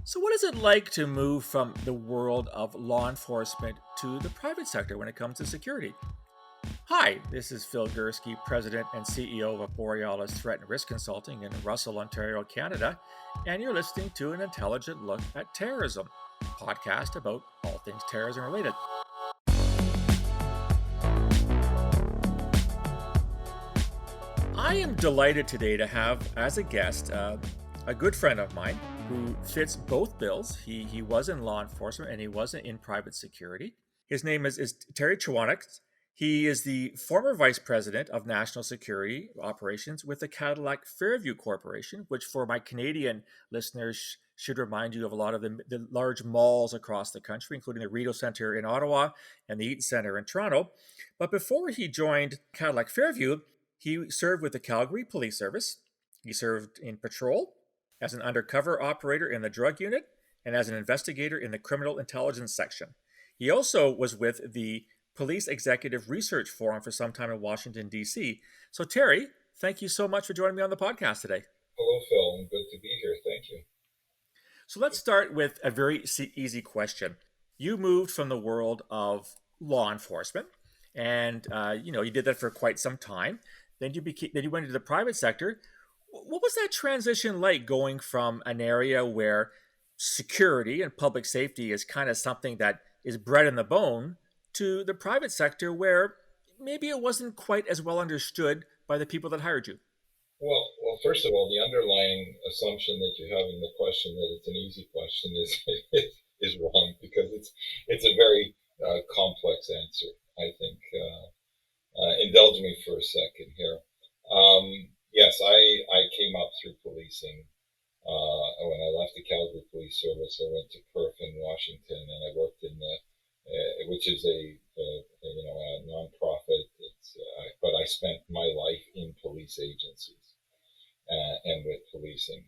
So, what is it like to move from the world of law enforcement to the private sector when it comes to security? Hi, this is Phil Gurski, President and CEO of Borealis Threat and Risk Consulting in Russell, Ontario, Canada, and you're listening to an intelligent look at terrorism, a podcast about all things terrorism related. I am delighted today to have as a guest a good friend of mine who fits both bills. He was in law enforcement and he was in private security. His name is Terry Chowanec. He is the former vice president of national security operations with the Cadillac Fairview Corporation, which for my Canadian listeners should remind you of a lot of the large malls across the country, including the Rideau Centre in Ottawa and the Eaton Centre in Toronto. But before he joined Cadillac Fairview, he served with the Calgary Police Service. He served in patrol, as an undercover operator in the drug unit, and as an investigator in the criminal intelligence section. He also was with the Police Executive Research Forum for some time in Washington, D.C. So, Terry, thank you so much for joining me on the podcast today. Hello, Phil. Good to be here. Thank you. So, let's start with a very easy question. You moved from the world of law enforcement, and you did that for quite some time. Then you went into the private sector. What was that transition like, going from an area where security and public safety is kind of something that is bred in the bone to the private sector where maybe it wasn't quite as well understood by the people that hired you? Well, first of all, the underlying assumption that you have in the question that it's an easy question is wrong, because it's a very complex answer. I think. Indulge me for a second here. Yes, I came up through policing. When I left the Calgary Police Service, I went to PERF in Washington, and I worked in which is a nonprofit. But I spent my life in police agencies and with policing.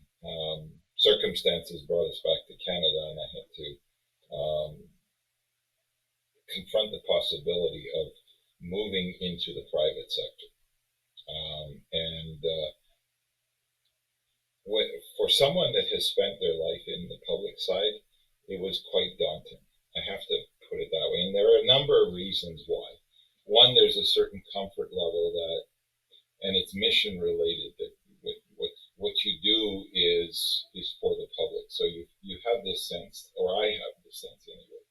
Circumstances brought us back to Canada, and I had to confront the possibility of moving into the private sector. For someone that has spent their life in the public side, it was quite daunting. I have to put it that way. And there are a number of reasons why. One, there's a certain comfort level and it's mission related, that what you do is for the public. So you have this sense, or I have this sense anyway,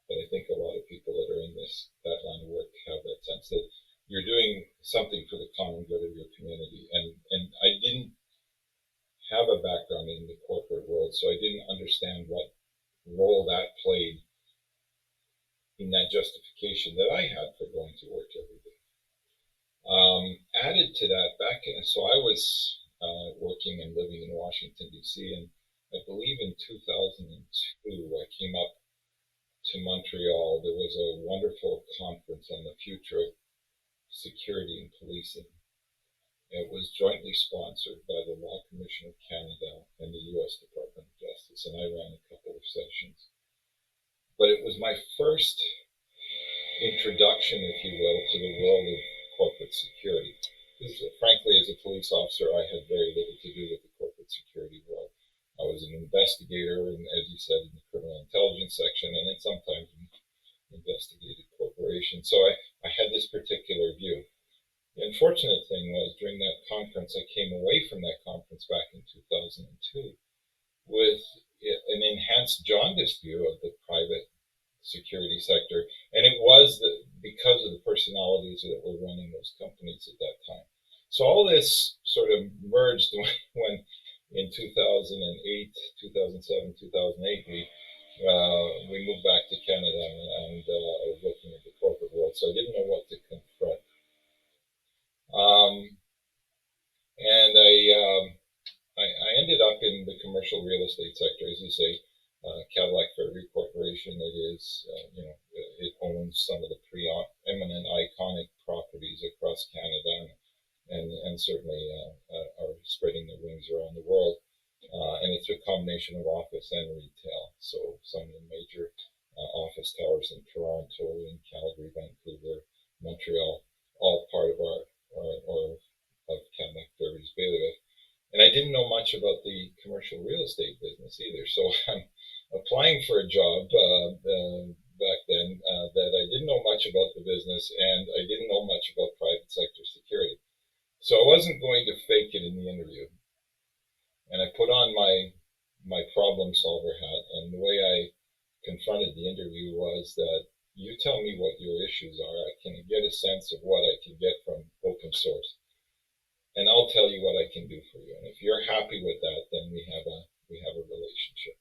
but I think a lot of people that are in that line of work have that sense that you're doing something for the common good of your community. And I didn't have a background in the corporate world, so I didn't understand what role that played in that justification that I had for going to work every day. Added to that, so I was working and living in Washington, D.C., and I believe in 2002, I came up to Montreal. There was a wonderful conference on the future of security and policing. It was jointly sponsored by the Law Commission of Canada and the U.S. Department of Justice, and I ran a couple of sessions. But it was my first introduction, if you will, to the world of corporate security. Because, frankly, as a police officer, I had very little to do with the corporate security world. I was an investigator, and as you said, in the criminal intelligence section, and then sometimes investigated corporations. So I had this particular view. The unfortunate thing was, during that conference, I came away from that conference back in 2002 with an enhanced jaundiced view of the private security sector. And it was because of the personalities that were running those companies at that time. So all this sort of merged when in 2008, 2007, 2008, we moved back to Canada, and I was looking at the corporate world, so I didn't know what to confront. And I ended up in the commercial real estate sector, as you say. Cadillac Fairview Corporation, it owns some of the pre-eminent iconic properties across Canada, and certainly are spreading their wings around the world. And it's a combination of office and retail. So some of the major office towers in Toronto, in Calgary, Vancouver, Montreal, all part of of Cadillac Fairview's bailiwick. And I didn't know much about the commercial real estate business either. So I'm applying for a job back then that I didn't know much about the business, and I didn't know much about private sector security. So I wasn't going to fake it in the interview. And I put on my problem solver hat, and the way I confronted the interview was that you tell me what your issues are. I can get a sense of what I can get from open source, and I'll tell you what I can do for you. And if you're happy with that, then we have a relationship.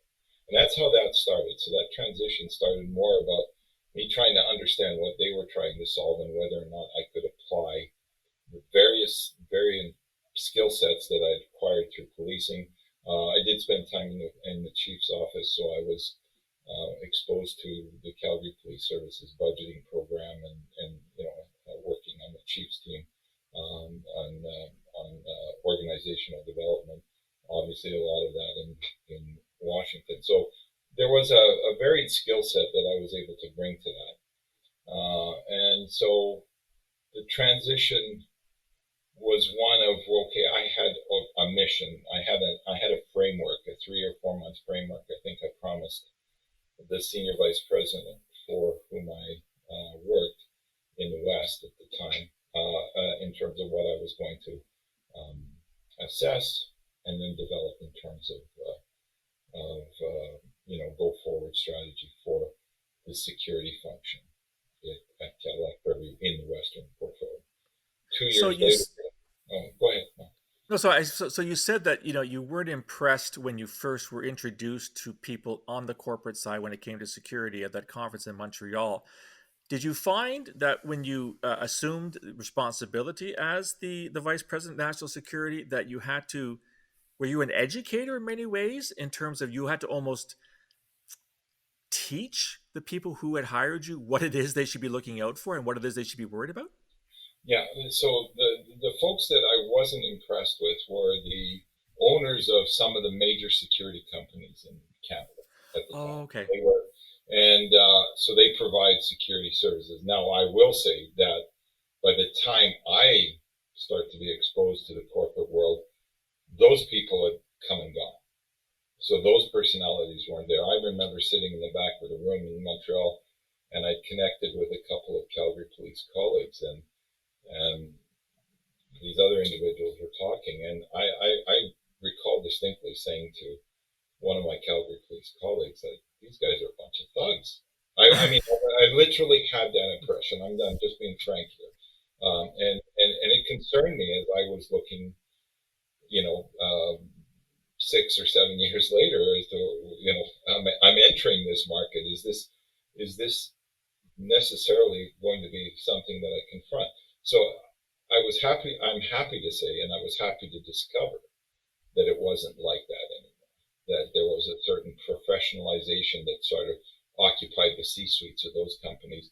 And that's how that started. So that transition started more about me trying to understand what they were trying to solve and whether or not I could apply the various varying skill sets that I'd acquired through policing. I did spend time in the chief's office, so I was exposed to the Calgary Police Service's budgeting program, and working on the chief's team on organizational development. Obviously, a lot of that in Washington. So there was a varied skill set that I was able to bring to that, and so the transition was one of, okay, I had a mission. I had a framework, a 3 or 4 month framework. I think I promised the senior vice president for whom I worked in the West at the time, in terms of what I was going to assess and then develop in terms of go forward strategy for the security function at Cadillac Fairview in the Western portfolio. 2 So years later, go ahead. No. no, so you said that you weren't impressed when you first were introduced to people on the corporate side when it came to security at that conference in Montreal. Did you find that when you assumed responsibility as the vice president of national security, that you had to, were you an educator in many ways in terms of you had to almost teach the people who had hired you what it is they should be looking out for and what it is they should be worried about? Yeah, so the folks that I wasn't impressed with were the owners of some of the major security companies in Canada at the Oh, time. okay. They were, and so they provide security services. Now, I will say that by the time I start to be exposed to the corporate world, those people had come and gone. So those personalities weren't there. I remember sitting in the back of the room in Montreal, and I connected with a couple of Calgary police colleagues, and these other individuals were talking, and I recall distinctly saying to one of my Calgary police colleagues that these guys are a bunch of thugs. I mean, I literally had that impression. I'm just being frank here, and it concerned me as I was looking, 6 or 7 years later, as to I'm entering this market. Is this necessarily going to be something that I confront? So I'm happy to say, and I was happy to discover that it wasn't like that anymore, that there was a certain professionalization that sort of occupied the C-suites of those companies.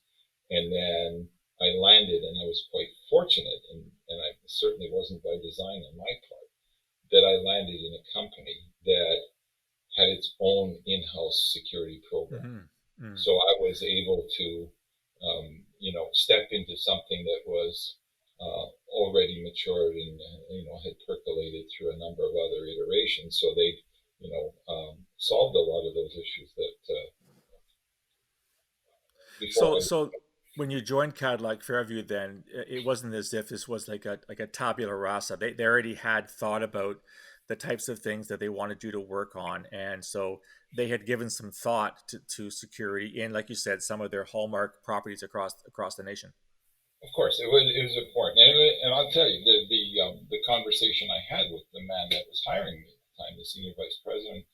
And then I landed, and I was quite fortunate, and I certainly wasn't by design on my part, that I landed in a company that had its own in-house security program. Mm-hmm. Mm. So I was able to, step into something that was already matured and had percolated through a number of other iterations. So they, solved a lot of those issues that before I. So when you joined Cadillac Fairview, then it wasn't as if this was like a tabula rasa. They already had thought about the types of things that they wanted you to work on, and so they had given some thought to security in, like you said, some of their hallmark properties across the nation. Of course, it was important, and I'll tell you the conversation I had with the man that was hiring me at the time, the senior vice president.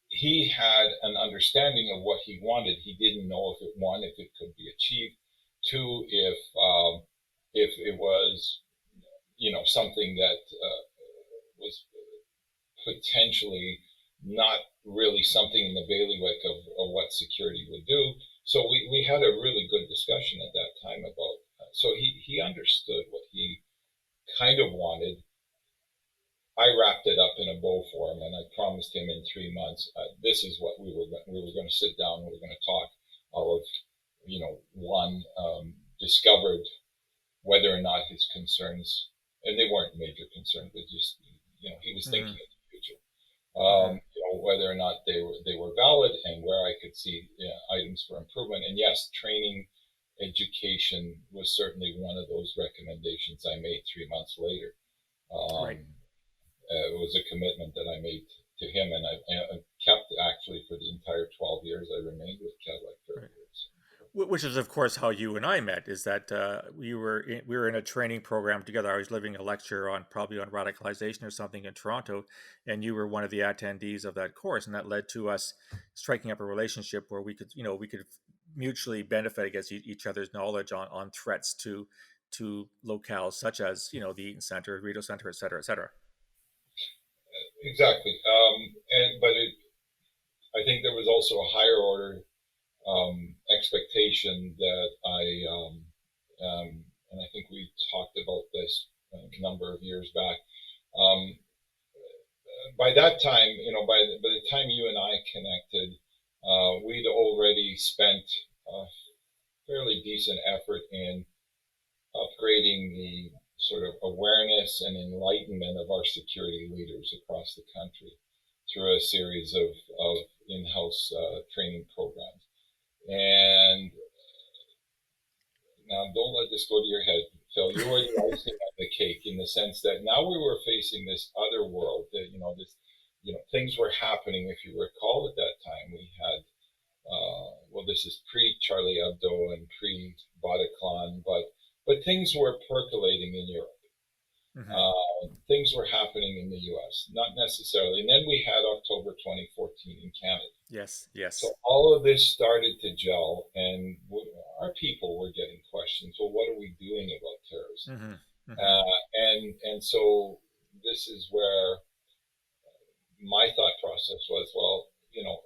He had an understanding of what he wanted. He didn't know if it could be achieved. Two, if it was, something that was potentially not really something in the bailiwick of what security would do. So we had a really good discussion at that time about. So he understood what he kind of wanted. I wrapped it up in a bow for him, and I promised him in 3 months, this is what we were going to sit down, we were going to talk. All of, one, discovered whether or not his concerns, and they weren't major concerns, but just, he was thinking Hmm. of the future. Hmm. Whether or not they were valid and where I could see items for improvement. And yes, training education was certainly one of those recommendations I made 3 months later. Right. Um, it was a commitment that I made to him, and I kept actually for the entire 12 years I remained with Cadillac Right. Fairview. Which is, of course, how you and I met. Is that we were in a training program together. I was living a lecture on probably on radicalization or something in Toronto, and you were one of the attendees of that course, and that led to us striking up a relationship where we could mutually benefit against each other's knowledge on threats to locales such as the Eaton Center, Rideau Center, et cetera, et cetera. Exactly. I think there was also a higher order expectation that and I think we talked about this a number of years back. Um, by that time, by the time you and I connected, we'd already spent a fairly decent effort in upgrading the sort of awareness and enlightenment of our security leaders across the country through a series of in-house training programs. And now, don't let this go to your head, Phil. You were the icing on the cake in the sense that now we were facing this other world that, things were happening. If you recall at that time, we had, well, this is pre-Charlie Hebdo and pre-Bataclan, but things were percolating in Europe. Hmm. Things were happening in the U.S., not necessarily. And then we had October 2014 in Canada. Yes, yes. So all of this started to gel, and our people were getting questions. Well, what are we doing about terrorism? Hmm. Hmm. And so this is where my thought process was, well,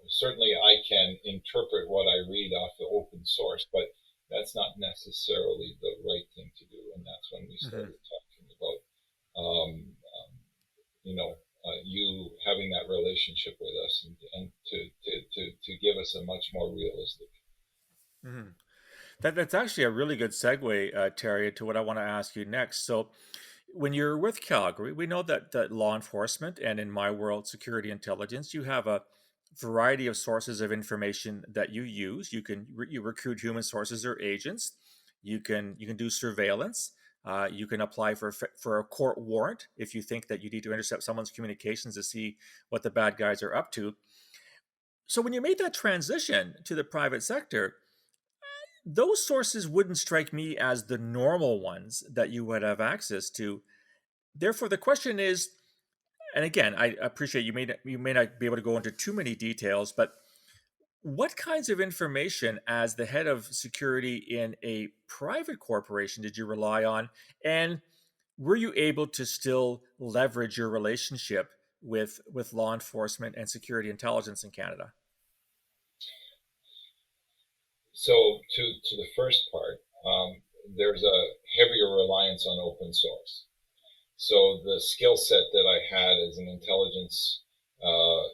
certainly I can interpret what I read off the open source, but that's not necessarily the right thing to do. And that's when we Hmm. started talking about, um, um, you having that relationship with us and to give us a much more realistic. Hmm. That's actually a really good segue, Terry, to what I want to ask you next. So, when you're with Calgary, we know that law enforcement and in my world, security intelligence, you have a variety of sources of information that you use. You recruit human sources or agents. You can do surveillance. You can apply for a court warrant if you think that you need to intercept someone's communications to see what the bad guys are up to. So when you made that transition to the private sector, those sources wouldn't strike me as the normal ones that you would have access to. Therefore, the question is, and again, I appreciate you may not be able to go into too many details, but what kinds of information as the head of security in a private corporation did you rely on? And were you able to still leverage your relationship with law enforcement and security intelligence in Canada? So to the first part, there's a heavier reliance on open source. So the skill set that I had as an intelligence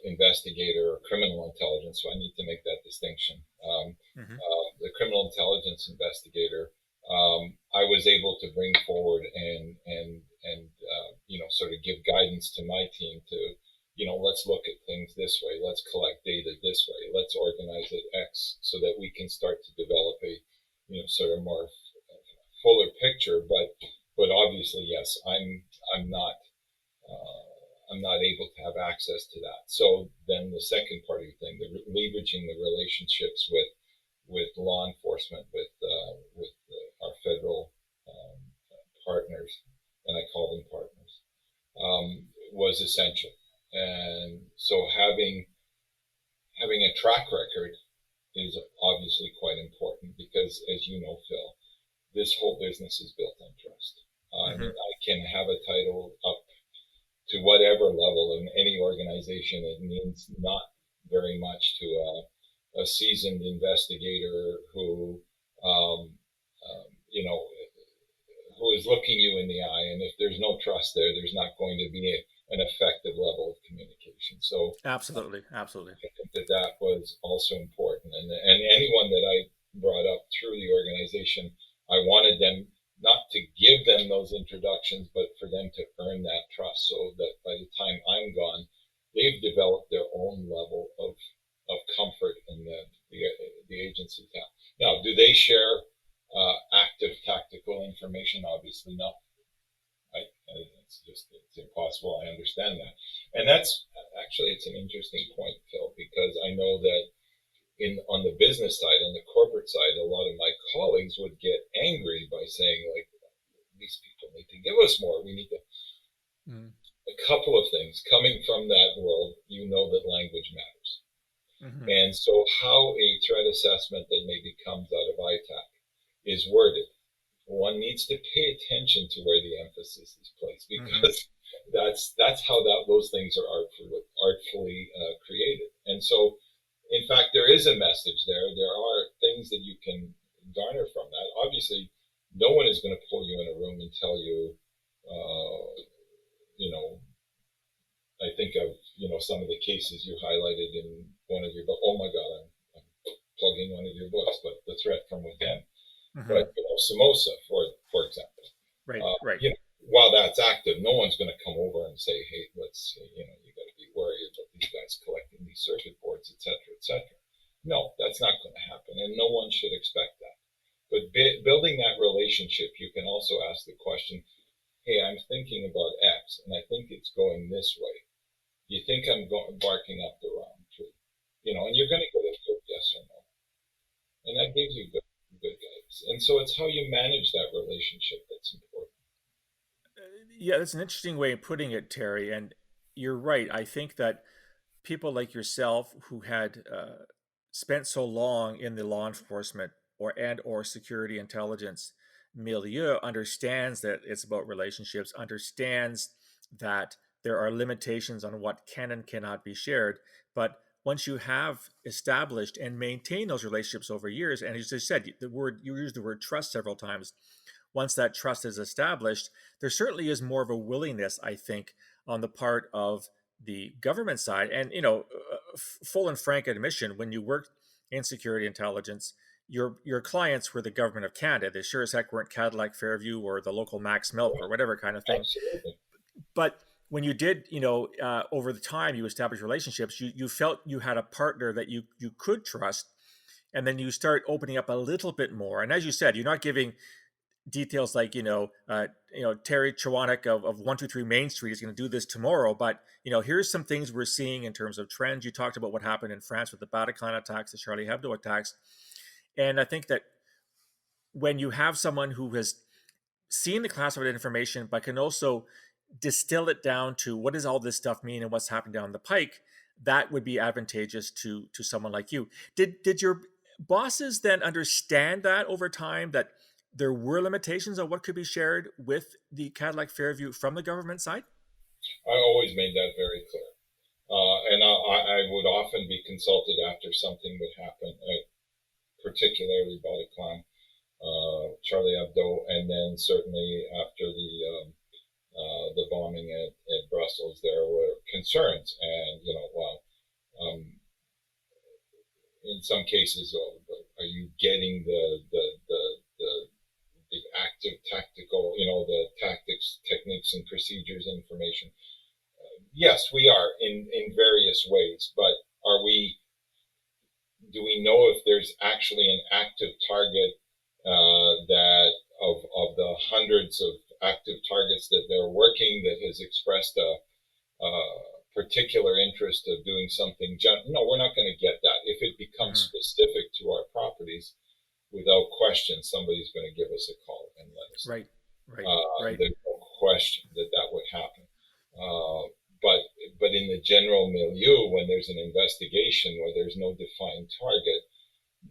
investigator or criminal intelligence, so I need to make that distinction. Hmm. The criminal intelligence investigator, I was able to bring forward and sort of give guidance to my team to let's look at things this way, let's collect data this way, let's organize it X so that we can start to develop a sort of more fuller picture. But obviously, yes, I'm not uh, I'm not able to have access to that. So then the second part of the thing, leveraging the relationships with law enforcement, with our federal um, partners, and I call them partners, was essential. And so having a track record is obviously quite important because, as you know, Phil, this whole business is built on trust. I Hmm. mean, I can have a title up to whatever level in any organization. It means not very much to a seasoned investigator who, um, you know, who is looking you in the eye. And if there's no trust there, there's not going to be an effective level of communication. So Absolutely, absolutely. I think that was also important. And anyone that I brought up through the organization, I wanted them not not to give them those introductions, but for them to earn that trust so that by the time I'm gone, they've developed their own level of comfort in the agency. Now, do they share active tactical information? Obviously not. Right? It's impossible. I understand that. And that's actually, it's an interesting point, Phil, because I know that on the business side, on the corporate side, a lot of my colleagues would get angry by saying, like, these people need to give us more. We need to. Mm. A couple of things coming from that world, you know that language matters. Mm-hmm. And so how a threat assessment that maybe comes out of ITAC is worded, one needs to pay attention to where the emphasis is placed, because that's how those things are artfully created. And so, in fact, there is a message there. There are things that you can garner from that. Obviously, no one is going to pull you in a room and tell you, I think of, some of the cases you highlighted in one of your books. Oh my God, I'm plugging one of your books, but The Threat from Within. Mm-hmm. But, Somoza, for example. Right, right. While that's active, no one's going to come over and say, hey, you got to be worried about these guys collecting these circuit boards, et cetera, et cetera. No, that's not going to happen, and no one should expect that. But building that relationship, you can also ask the question, hey, I'm thinking about X, and I think it's going this way. You think I'm barking up the wrong tree? And you're going to get a good yes or no. And that gives you good guidance. And so it's how you manage that relationship that's important. Yeah, that's an interesting way of putting it, Terry. And you're right. I think that people like yourself who had spent so long in the law enforcement or security intelligence milieu understands that it's about relationships, understands that there are limitations on what can and cannot be shared. But once you have established and maintained those relationships over years, and as you said, you used the word trust several times. Once that trust is established, there certainly is more of a willingness, I think, on the part of the government side. And full and frank admission, when you worked in security intelligence, your clients were the government of Canada. They sure as heck weren't Cadillac Fairview or the local Max Milk or whatever kind of thing. Absolutely. But when you did, over the time you established relationships, you felt you had a partner that you could trust, and then you start opening up a little bit more. And as you said, you're not giving details like Terry Chowanec of 123 Main Street is going to do this tomorrow, but here's some things we're seeing in terms of trends. You talked about what happened in France with the Bataclan attacks, the Charlie Hebdo attacks, and I think that when you have someone who has seen the classified information but can also distill it down to what does all this stuff mean and what's happening down the pike, that would be advantageous to someone like you. Did your bosses then understand that over time, that there were limitations on what could be shared with the Cadillac Fairview from the government side? I always made that very clear. And I would often be consulted after something would happen, particularly Bataclan, Charlie Hebdo, and then certainly after the bombing at Brussels, there were concerns. And, in some cases, are you getting the active tactical, the tactics, techniques, and procedures information? Yes, we are in various ways, but do we know if there's actually an active target that of the hundreds of active targets that they're working that has expressed a particular interest of doing something? No, we're not going to get that. If it becomes specific to our properties, without question, somebody's going to give us a call and let us know. Right. There's no question that would happen. But in the general milieu, when there's an investigation where there's no defined target,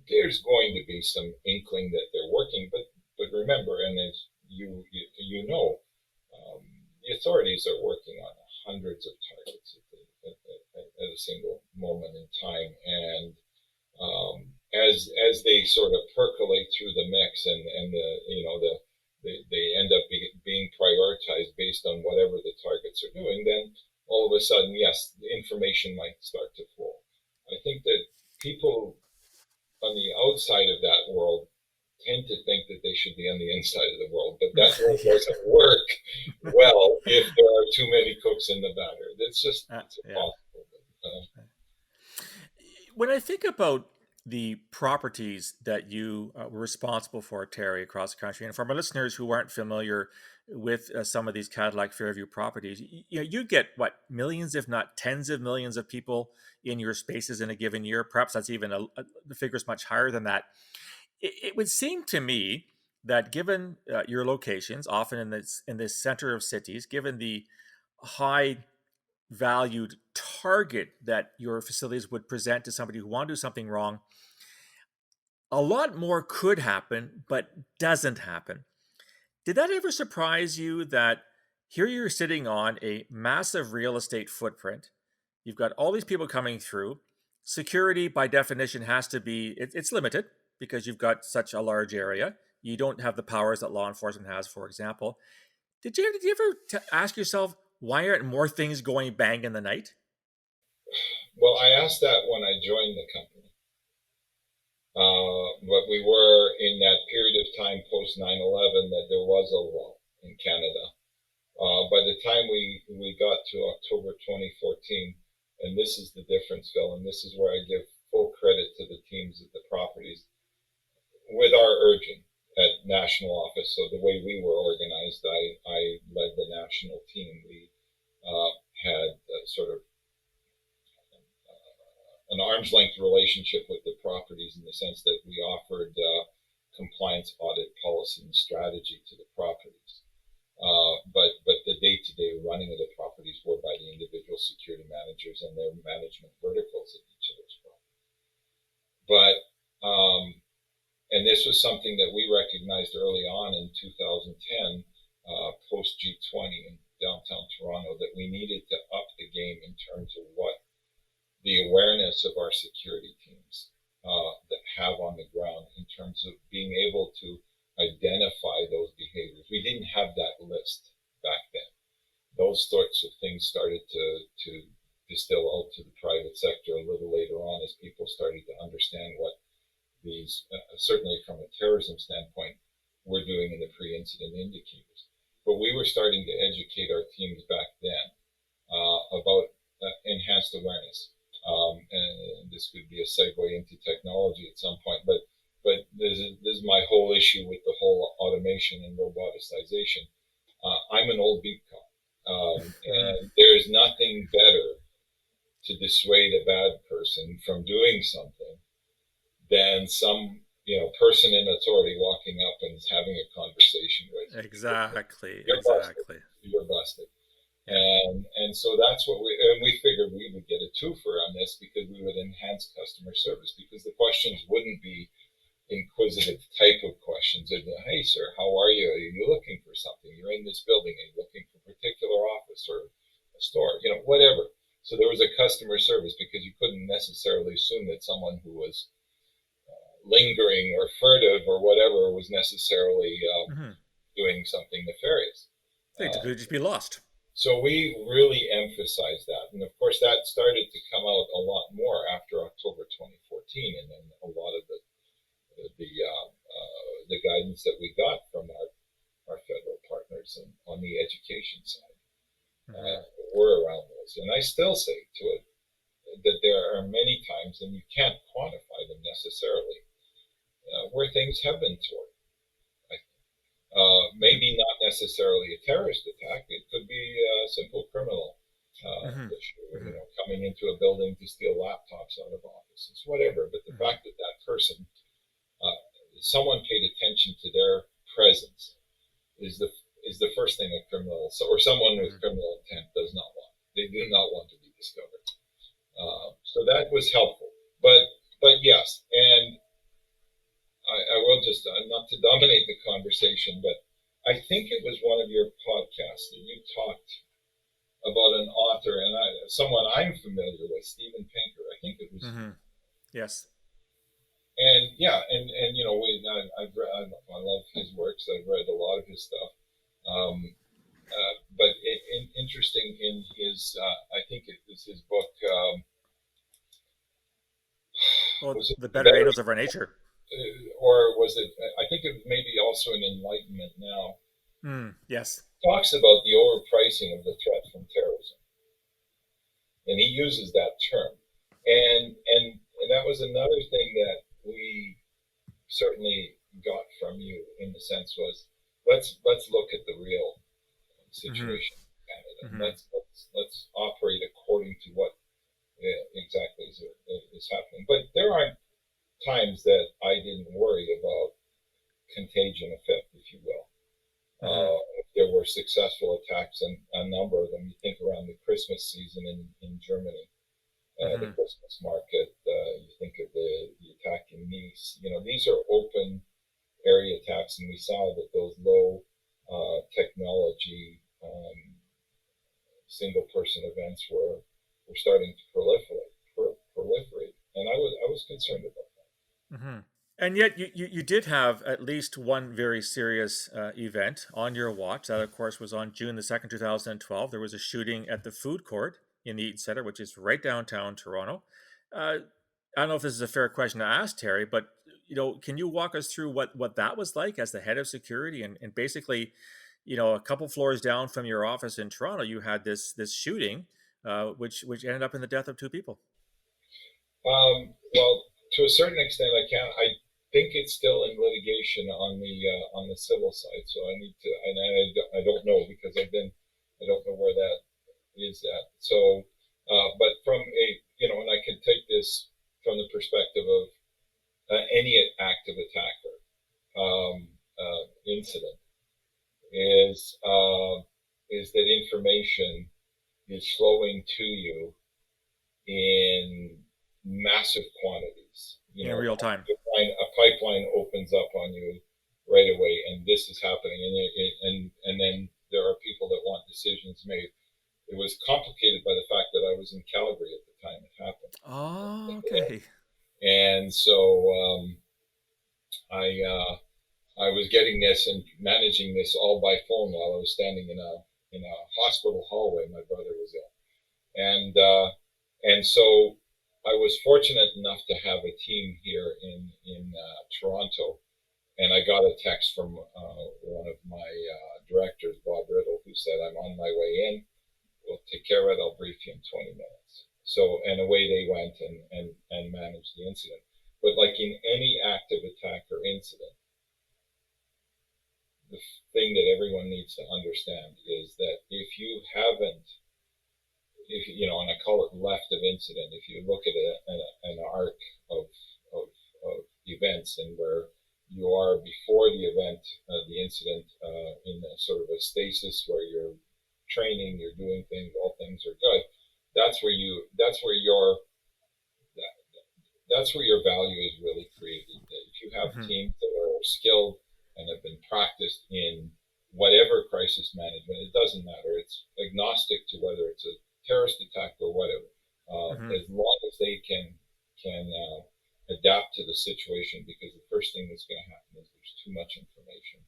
there's going to be some inkling that they're working. But remember, and as the authorities are working on hundreds of targets at a single moment in time, and as they sort of percolate through the mix, and they end up being prioritized based on whatever the targets are doing, then all of a sudden, yes, the information might start to flow. I think that people on the outside of that world tend to think that they should be on the inside of the world, but that doesn't work well if there are too many cooks in the batter. It's Yeah. impossible. When I think about the properties that you were responsible for, Terry, across the country, and for my listeners who aren't familiar with some of these Cadillac Fairview properties, you get what, millions, if not tens of millions of people in your spaces in a given year. Perhaps that's even the figure's much higher than that. It would seem to me that given your locations, often in the center of cities, given the high valued target that your facilities would present to somebody who want to do something wrong, a lot more could happen, but doesn't happen. Did that ever surprise you that here you're sitting on a massive real estate footprint? You've got all these people coming through. Security, by definition, has to be, it's limited because you've got such a large area. You don't have the powers that law enforcement has, for example. Did you ever ask yourself, why aren't more things going bang in the night? Well, I asked that when I joined the company. But we were in that period of time post 9/11 that there was a law in Canada. By the time we got to October 2014, and this is the difference, Phil, and this is where I give full credit to the teams at the properties, with our urging at national office. So the way we were organized, I led the national team. We had sort of an arm's length relationship with the properties in the sense that we offered compliance audit policy and strategy to the properties. But the day-to-day running of the properties were by the individual security managers and their management verticals at each of those properties. But and this was something that we recognized early on in 2010, post G20 in downtown Toronto, that we needed to up the game in terms of what the awareness of our security teams that have on the ground in terms of being able to identify those behaviors. We didn't have that list back then. Those sorts of things started to distill out to the private sector a little later on as people started to understand what these, certainly from a terrorism standpoint, were doing in the pre-incident indicators. But we were starting to educate our teams back then about enhanced awareness. And this could be a segue into technology at some point, but this is my whole issue with the whole automation and roboticization. I'm an old beat cop, and there's nothing better to dissuade a bad person from doing something than some person in authority walking up and having a conversation with you. Exactly. You're busted. And so that's what we figured we would get a twofer on this because we would enhance customer service, because the questions wouldn't be inquisitive type of questions. It'd be, hey sir, how are you? Are you looking for something? You're in this building. Are you looking for a particular office or a store? Whatever. So there was a customer service because you couldn't necessarily assume that someone who was lingering or furtive or whatever was necessarily doing something nefarious. They could just be lost. So we really emphasized that. And of course, that started to come out a lot more after October 2014. And then a lot of the guidance that we got from our federal partners on the education side were around those. And I still say to it that there are many times, and you can't quantify them necessarily, where things have been thwarted. Maybe not necessarily a terrorist attack. It could be a simple criminal issue, coming into a building to steal laptops out of offices, whatever. But the fact that that person, someone paid attention to their presence, is the first thing a criminal or someone with criminal intent does not want. They do not want to be discovered. So that was helpful. But yes, and I will just, not to dominate the conversation, but I think it was one of your podcasts that you talked about an author, and someone I'm familiar with, Steven Pinker. I think it was. Yes. And yeah, and I love his works. I've read a lot of his stuff. But interesting in his, I think it was his book. The Better Angels of Our Nature. or was it? I think it may be also an Enlightenment now. Yes. Talks about the overpricing of the threat from terrorism, and he uses that term, and that was another thing that we certainly got from you in the sense was let's look at the real Mm-hmm. situation in Canada. Mm-hmm. Let's operate according to what exactly is happening. But there aren't times that I didn't worry about contagion effect, if you will. Mm-hmm. If there were successful attacks, and a number of them, you think around the Christmas season in Germany, the Mm-hmm. Christmas market, you think of the attack in Nice. These are open area attacks, and we saw that those low technology single person events were starting to proliferate, and I was concerned about Mm-hmm. And yet, you did have at least one very serious event on your watch. That, of course, was on June 2012. There was a shooting at the food court in the Eaton Center, which is right downtown Toronto. Uh, I don't know if this is a fair question to ask, Terry, but can you walk us through what that was like as the head of security, and basically, a couple floors down from your office in Toronto, you had this shooting, which ended up in the death of two people. Well, to a certain extent, I can. I think it's still in litigation on the civil side, so I need to, and I don't know because I don't know where that is at. So, but from and I can take this from the perspective of any active attacker incident is that information is flowing to you in massive quantities. In real time. A pipeline opens up on you right away, and this is happening, and then there are people that want decisions made. It was complicated by the fact that I was in Calgary at the time it happened, Oh, okay. and so I I was getting this and managing this all by phone while I was standing in a hospital hallway. My brother was ill, and so I was fortunate enough to have a team here in Toronto, and I got a text from one of my directors, Bob Riddle, who said, "I'm on my way in. We'll take care of it. I'll brief you in 20 minutes." So, and away they went and managed the incident. But like in any active attack or incident, the thing that everyone needs to understand is that if you haven't, if and I call it left of incident, if you look at an arc of, of, of events and where you are before the event, the incident, in a sort of a stasis where you're training, you're doing things, all things are good. That's where your value is really created. If you have Mm-hmm. teams that are skilled and have been practiced in whatever crisis management, it doesn't matter. It's agnostic to whether it's a terrorist attack or whatever. Mm-hmm. As long as they can adapt to the situation, because the first thing that's going to happen is there's too much information.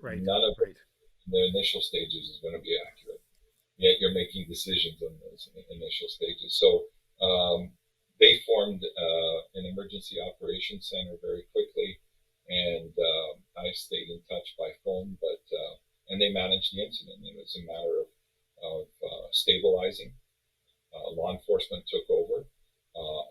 Right. None of it Right. in the initial stages is going to be accurate. Yet you're making decisions on those initial stages. So they formed an emergency operations center very quickly, and I stayed in touch by phone, but and they managed the incident. It was a matter of stabilizing. Law enforcement took over,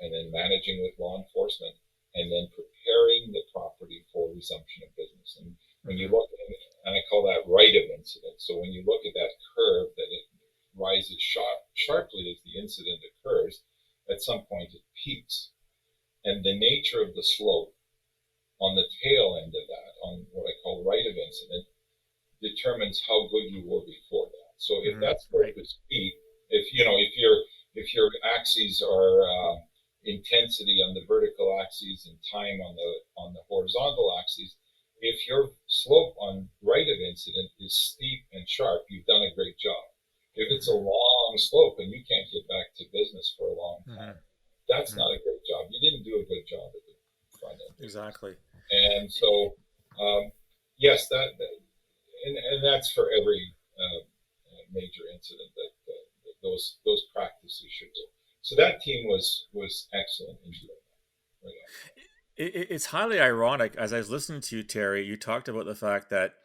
and then managing with law enforcement, and then preparing the property for resumption of business. And when you Mm-hmm. look at it, and I call that right of incident. So when you look at that curve, that it rises sharply as the incident occurs, at some point it peaks. And the nature of the slope on the tail end of that, on what I call right of incident, determines how good you were before that. So if Mm-hmm. that slope Right. is steep, if your axes are intensity on the vertical axis and time on the horizontal axis, if your slope on right of incident is steep and sharp, you've done a great job. If it's a Mm-hmm. long slope and you can't get back to business for a long Mm-hmm. time, that's Mm-hmm. not a great job. You didn't do a good job at the front end of this. Exactly. And so, yes, and that's for every major incident that those practices should do. So that team was excellent in doing that. Right. It's highly ironic. As I was listening to you, Terry, you talked about the fact that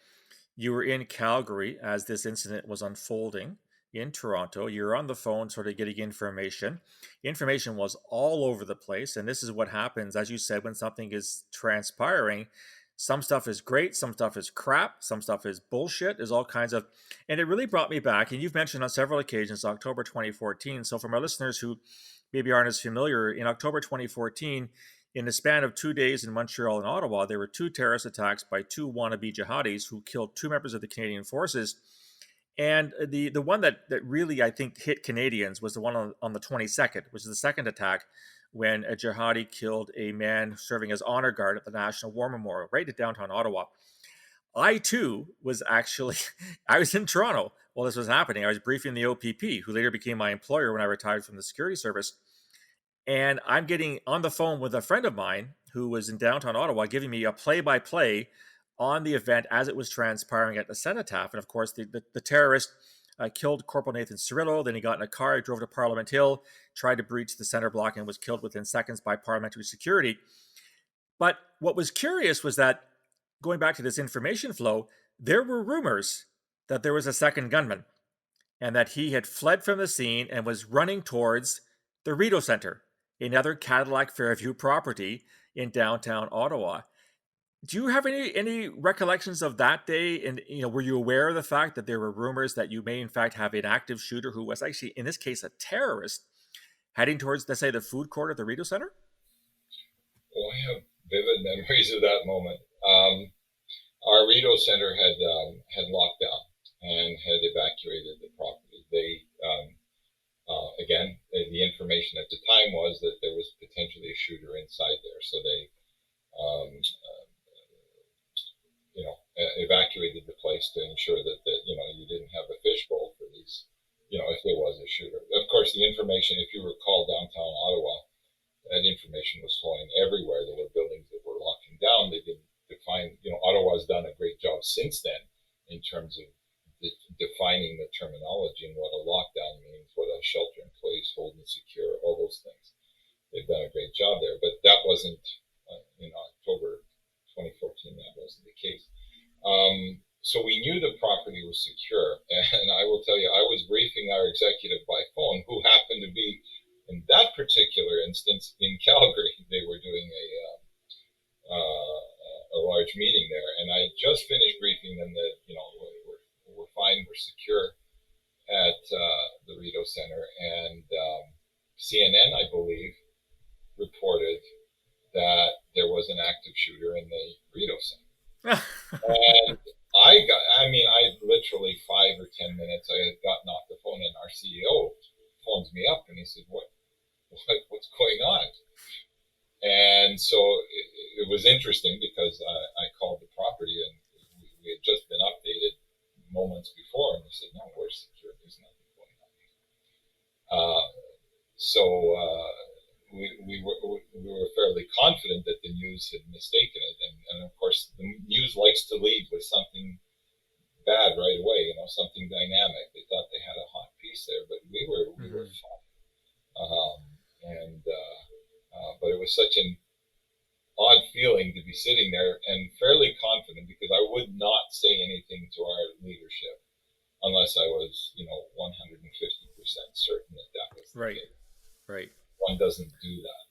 you were in Calgary as this incident was unfolding in Toronto. You're on the phone, sort of getting information. Information was all over the place. And this is what happens, as you said, when something is transpiring. Some stuff is great, some stuff is crap, some stuff is bullshit. There's all kinds of, and it really brought me back. And you've mentioned on several occasions October 2014. So, from our listeners who maybe aren't as familiar, in October 2014, in the span of 2 days in Montreal and Ottawa, there were two terrorist attacks by two wannabe jihadis who killed two members of the Canadian forces. And the one that really, I think, hit Canadians was the one on the 22nd, which is the second attack, when a jihadi killed a man serving as honor guard at the National War Memorial, right in downtown Ottawa. I too was actually, I was in Toronto while this was happening. I was briefing the OPP, who later became my employer when I retired from the security service. And I'm getting on the phone with a friend of mine who was in downtown Ottawa, giving me a play-by-play on the event as it was transpiring at the cenotaph. And of course, the terrorist killed Corporal Nathan Cirillo. Then he got in a car, drove to Parliament Hill, tried to breach the center block, and was killed within seconds by parliamentary security. But what was curious was that, going back to this information flow, there were rumors that there was a second gunman and that he had fled from the scene and was running towards the Rideau Center, another Cadillac Fairview property in downtown Ottawa. Do you have any recollections of that day? And were you aware of the fact that there were rumors that you may in fact have an active shooter who was actually, in this case, a terrorist, heading towards, let's say, the food court at the Rideau Center? Well, I have vivid memories of that moment. Our Rideau Center had locked down and had evacuated the property. They again, the information at the time was that there was potentially a shooter inside there, so they evacuated the place to ensure that you didn't have a fishbowl for these, if there was a shooter. Of course, the information, if you recall, downtown Ottawa, that information was flowing everywhere. There were buildings that were locking down. They didn't define, Ottawa's done a great job since then in terms of defining the terminology and what a lockdown means, what a shelter in place, hold and secure, all those things. They've done a great job there, but that wasn't in October 2014. That wasn't the case. So we knew the property was secure, and I will tell you, I was briefing our executive by phone, who happened to be, in that particular instance, in Calgary. They were doing a large meeting there, and I just finished briefing them that we're fine, we're secure at the Rideau Center, and CNN, I believe, reported that there was an active shooter in the Rideau Center. And I literally 5 or 10 minutes, I had gotten off the phone, and our CEO phones me up, and he said, what's going on? And so it was interesting, because I called the property, and we had just been updated moments before, and they said, no, we're secure, there's nothing going on here. We were fairly confident that the news had mistaken it, and of course the news likes to lead with something bad right away, something dynamic. They thought they had a hot piece there, but we were fine. But it was such an odd feeling to be sitting there and fairly confident, because I would not say anything to our leadership unless I was 150% certain that was the Right. case. Right. One doesn't do that.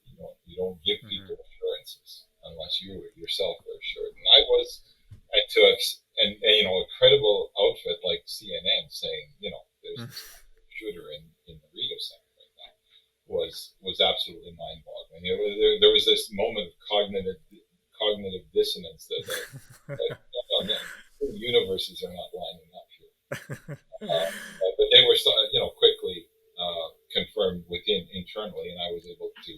You don't give people assurances unless you yourself are assured. And I was, and to have, and a credible outfit like CNN saying, there's this shooter in the Rideau Center right now was absolutely mind-boggling. There was this moment of cognitive dissonance that the universes are not lining up here. But they were, quickly confirmed internally, and I was able to,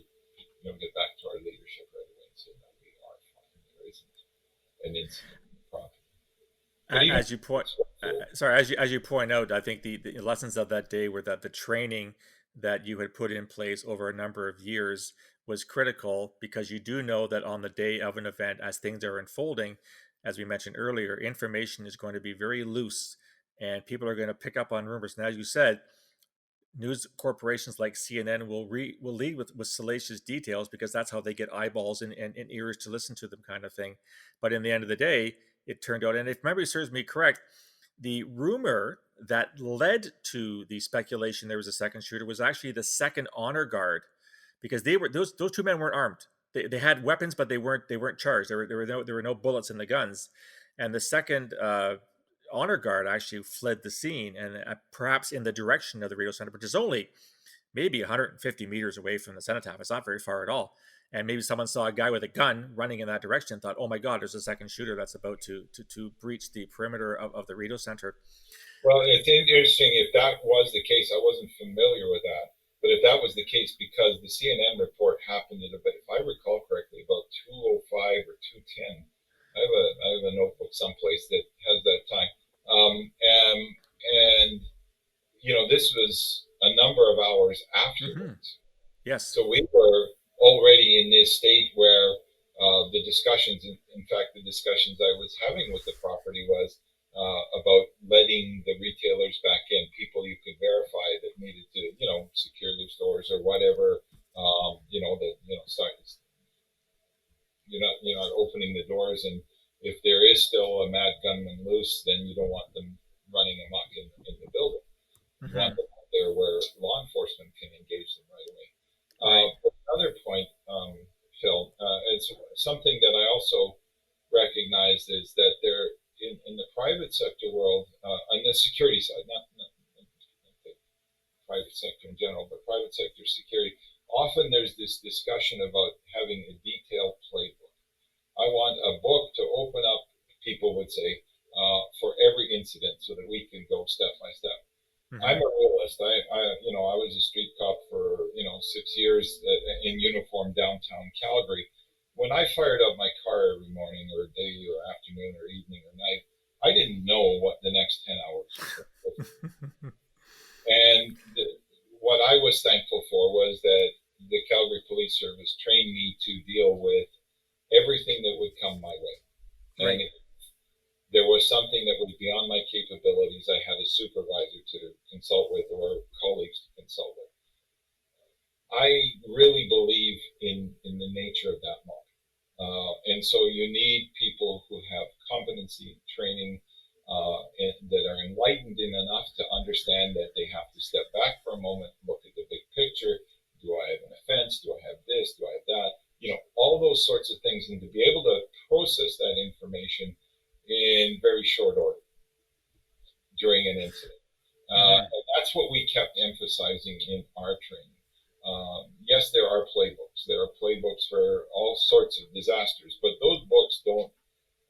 get back to our leadership right away and say that we are fine. There isn't an incident in the property. As you point out, I think the lessons of that day were that the training that you had put in place over a number of years was critical, because you do know that on the day of an event, as things are unfolding, as we mentioned earlier, information is going to be very loose, and people are going to pick up on rumors. And as you said, news corporations like CNN will lead with salacious details because that's how they get eyeballs and ears to listen to them, kind of thing. But in the end of the day, it turned out, and if memory serves me correct, the rumor that led to the speculation there was a second shooter was actually the second honor guard, because those two men weren't armed. They had weapons, but they weren't charged. There were no bullets in the guns, and the second honor guard actually fled the scene, and perhaps in the direction of the radio center, which is only maybe 150 meters away from the cenotaph. It's not very far at all. And maybe someone saw a guy with a gun running in that direction and thought, "Oh my God, there's a second shooter that's about to breach the perimeter of the radio center." Well, it's interesting if that was the case. I wasn't familiar with that, but if that was the case, because the CNN report happened at about, if I recall correctly, about 2:05 or 2:10. I have a notebook someplace that has that time, and this was a number of hours afterwards. Yes. So we were already in this state where the discussions, in fact, the discussions I was having with the property was about letting the retailers back in, people you could verify that needed to, secure their stores or whatever, you're not opening the doors. And if there is still a mad gunman loose, then you don't want them running amok in the building. You want them out there where law enforcement can engage them right away. But another point, Phil, it's something that I also recognize is that there, in the private sector world, on the security side, not the private sector in general, but private sector security, often there's this discussion about having a detailed playbook. I want a book to open up, people would say, for every incident so that we can go step by step. I'm a realist. I was a street cop for 6 years in uniform downtown Calgary. When I fired up my car every morning or day or afternoon or evening or night, I didn't know what the next 10 hours was. And what I was thankful for was that the Calgary Police Service trained me to deal with everything that would come my way. And if there was something that was beyond my capabilities, I had a supervisor to consult with or colleagues to consult with. I really believe in the nature of that model. And so you need people who have competency, training, and that are enlightened enough to understand that they have to step back for a moment, look at the big picture. Do I have an offense? Do I have this? Do I have that? All those sorts of things, and to be able to process that information in very short order during an incident. And that's what we kept emphasizing in our training. Yes, there are playbooks. There are playbooks for all sorts of disasters, but those books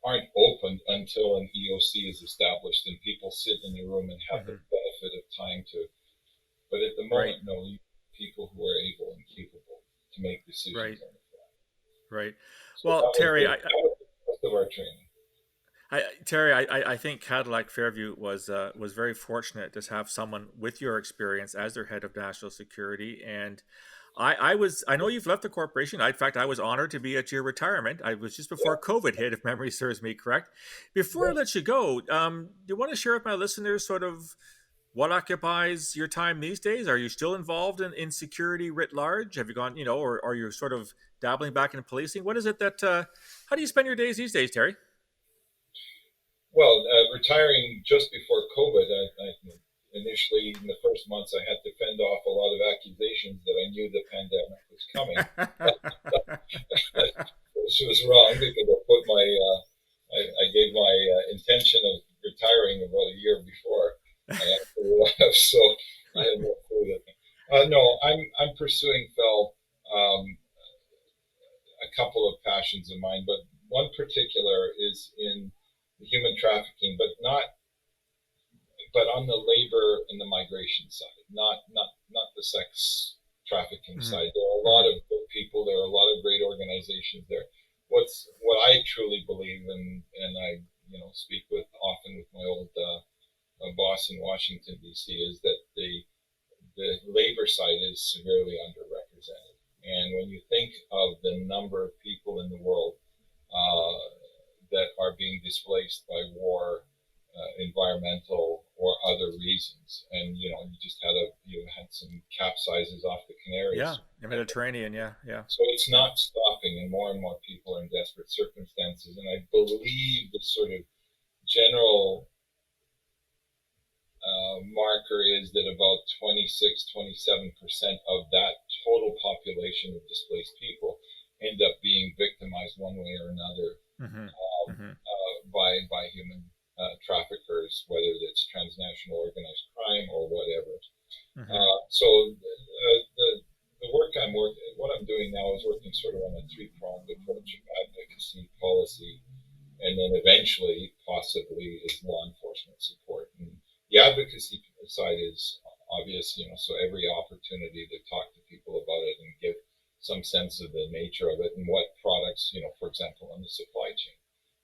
aren't opened until an EOC is established and people sit in the room and have the benefit of time to. But at the moment, no, you people who are able and capable to make decisions on the fly. Right. Well, Terry, that was the rest of our training. Terry, I think Cadillac Fairview was very fortunate to have someone with your experience as their head of national security. And I know you've left the corporation. In fact, I was honored to be at your retirement. I was just before COVID hit, if memory serves me correct. Before I let you go, do you want to share with my listeners sort of what occupies your time these days? Are you still involved in security writ large? Have you gone, or are you sort of dabbling back in policing? What is it that, how do you spend your days these days, Terry? Well, retiring just before COVID, initially in the first months, I had to fend off a lot of accusations that I knew the pandemic was coming. Which was wrong because I gave my intention of retiring about a year before I actually left, so I had no clue that. No, I'm pursuing, Phil, a couple of passions of mine, but one particular is in the human trafficking, but on the labor and the migration side, not the sex trafficking side. There are a lot of good people. There are a lot of great organizations there. What I truly believe, and I speak often with my old boss in Washington D.C., is that the labor side is severely underrepresented. And when you think of the number of people in the world that are being displaced by war environmental or other reasons. And you had some capsizes off the Yeah, Canaries. the Mediterranean. Yeah, yeah, So it's yeah. not stopping, and more people are in desperate circumstances. And I believe the sort of general marker is that about 26-27% of that total population of displaced people end up being victimized one way or another Mm-hmm. Mm-hmm. by human traffickers, whether it's transnational organized crime or whatever. Mm-hmm. The work what I'm doing now is working sort of on a three-pronged approach of advocacy, policy, and then eventually, possibly, is law enforcement support. And the advocacy side is obvious, so every opportunity to talk to people about it and give some sense of the nature of it and what products, for example, on the supply chain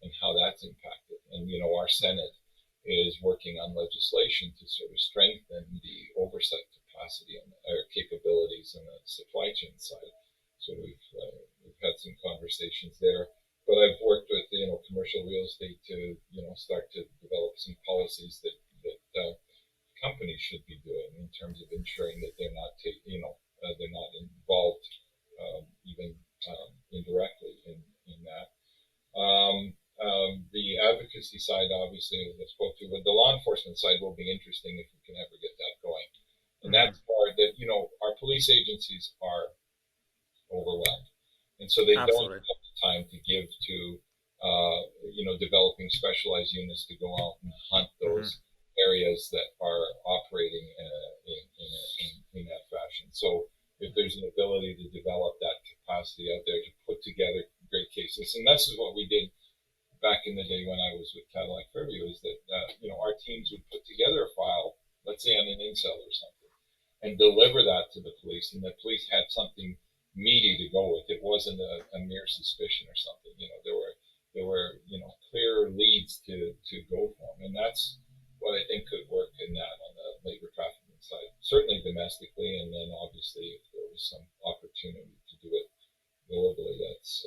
and how that's impacted. And, our Senate is working on legislation to sort of strengthen the oversight capacity and or capabilities on the supply chain side. So we've had some conversations there. But I've worked with commercial real estate to start to develop some policies that companies should be doing in terms of ensuring that they're not they're not involved even indirectly in that. The advocacy side, obviously, as I spoke to, but the law enforcement side will be interesting if we can ever get that going. And Mm-hmm. that's part that our police agencies are overwhelmed, and so they don't Absolutely. have the time to give to developing specialized units to go out and hunt Mm-hmm. those areas that are operating in that fashion. So if there's an ability to develop that capacity out there to put together great cases, and this is what we did back in the day when I was with Cadillac Fairview, is that our teams would put together a file, let's say on an incel or something, and deliver that to the police, and the police had something meaty to go with. It wasn't a mere suspicion or something. There were clear leads to go from, and that's what I think could work in that on the labor trafficking side, certainly domestically, and then obviously if there was some opportunity to do it globally, that's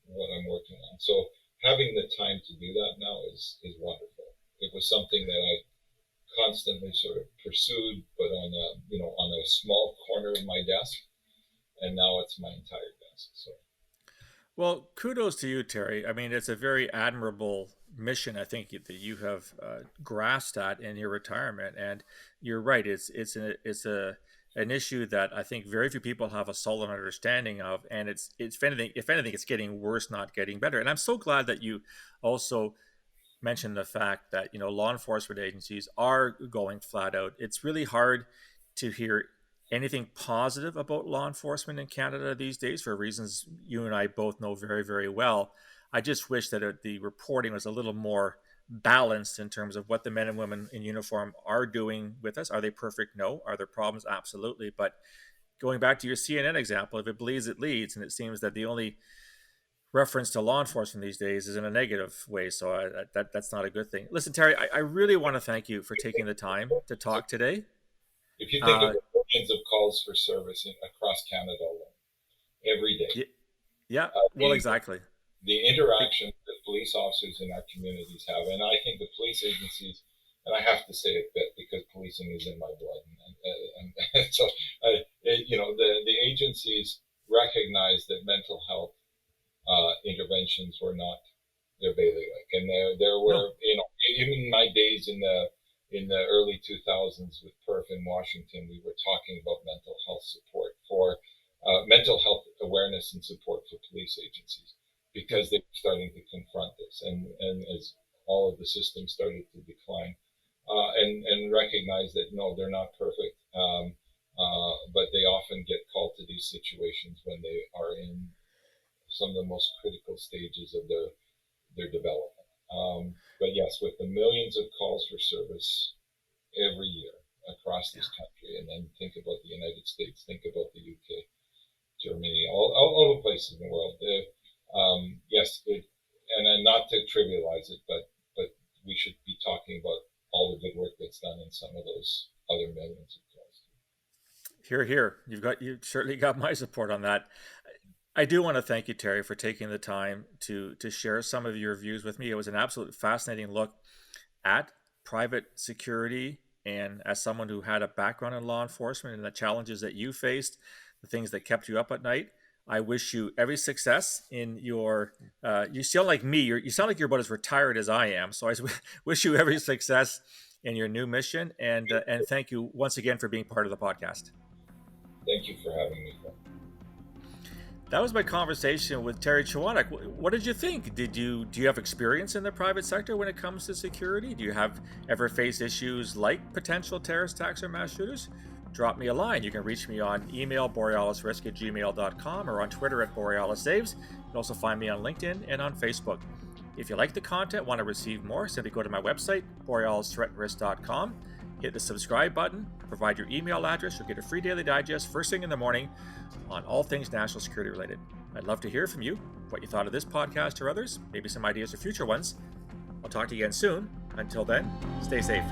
what I'm working on. So having the time to do that now is wonderful. It was something that I constantly sort of pursued, but on a small corner of my desk, and now it's my entire desk. So Well, kudos to you, Terry. I mean, it's a very admirable mission. I think that you have grasped at in your retirement, and you're right. It's a an issue that I think very few people have a solid understanding of, and it's if anything, it's getting worse, not getting better. And I'm so glad that you also mentioned the fact that law enforcement agencies are going flat out. It's really hard to hear anything positive about law enforcement in Canada these days for reasons you and I both know very, very well. I just wish that the reporting was a little more balanced in terms of what the men and women in uniform are doing with us. Are they perfect? No. Are there problems? Absolutely. But going back to your CNN example, if it bleeds, it leads. And it seems that the only reference to law enforcement these days is in a negative way. So that's not a good thing. Listen, Terry, I really want to thank you for taking the time to talk today. if you think of Uh, the millions of calls for service across Canada alone every day, yeah, yeah, well, the, exactly. the interaction that police officers in our communities have, and I think the police agencies, and I have to say it bit because policing is in my blood, and so the agencies recognize that mental health interventions were not their bailiwick, and there No. were even in my days in the early 2000s with PERF in Washington, we were talking about mental health support for mental health awareness and support for police agencies because they were starting to confront this, and as all of the systems started to decline, and recognize that no, they're not perfect, but they often get called to these situations when they are in some of the most critical stages of their development. But yes, with the millions of calls for service every year across Yeah. this country, and then think about the United States, think about the UK, Germany, all the places in the world. Yes, and then not to trivialize it, but we should be talking about all the good work that's done in some of those other millions of calls. Here, here. You certainly got my support on that. I do want to thank you, Terry, for taking the time to share some of your views with me. It was an absolute fascinating look at private security, and as someone who had a background in law enforcement and the challenges that you faced, the things that kept you up at night, I wish you every success in your. You sound like me. You sound like you're about as retired as I am. So I wish you every success in your new mission, and thank you once again for being part of the podcast. Thank you for having me. That was my conversation with Terry Chowanec. What did you think? Do you have experience in the private sector when it comes to security? Do you have ever faced issues like potential terrorist attacks or mass shooters? Drop me a line. You can reach me on email, borealisrisk@gmail.com, or on Twitter @BorealisSaves. You can also find me on LinkedIn and on Facebook. If you like the content, want to receive more, simply go to my website, borealisthreatandrisk.com. Hit the subscribe button, provide your email address, you'll get a free daily digest first thing in the morning on all things national security related. I'd love to hear from you, what you thought of this podcast or others, maybe some ideas for future ones. I'll talk to you again soon. Until then, stay safe.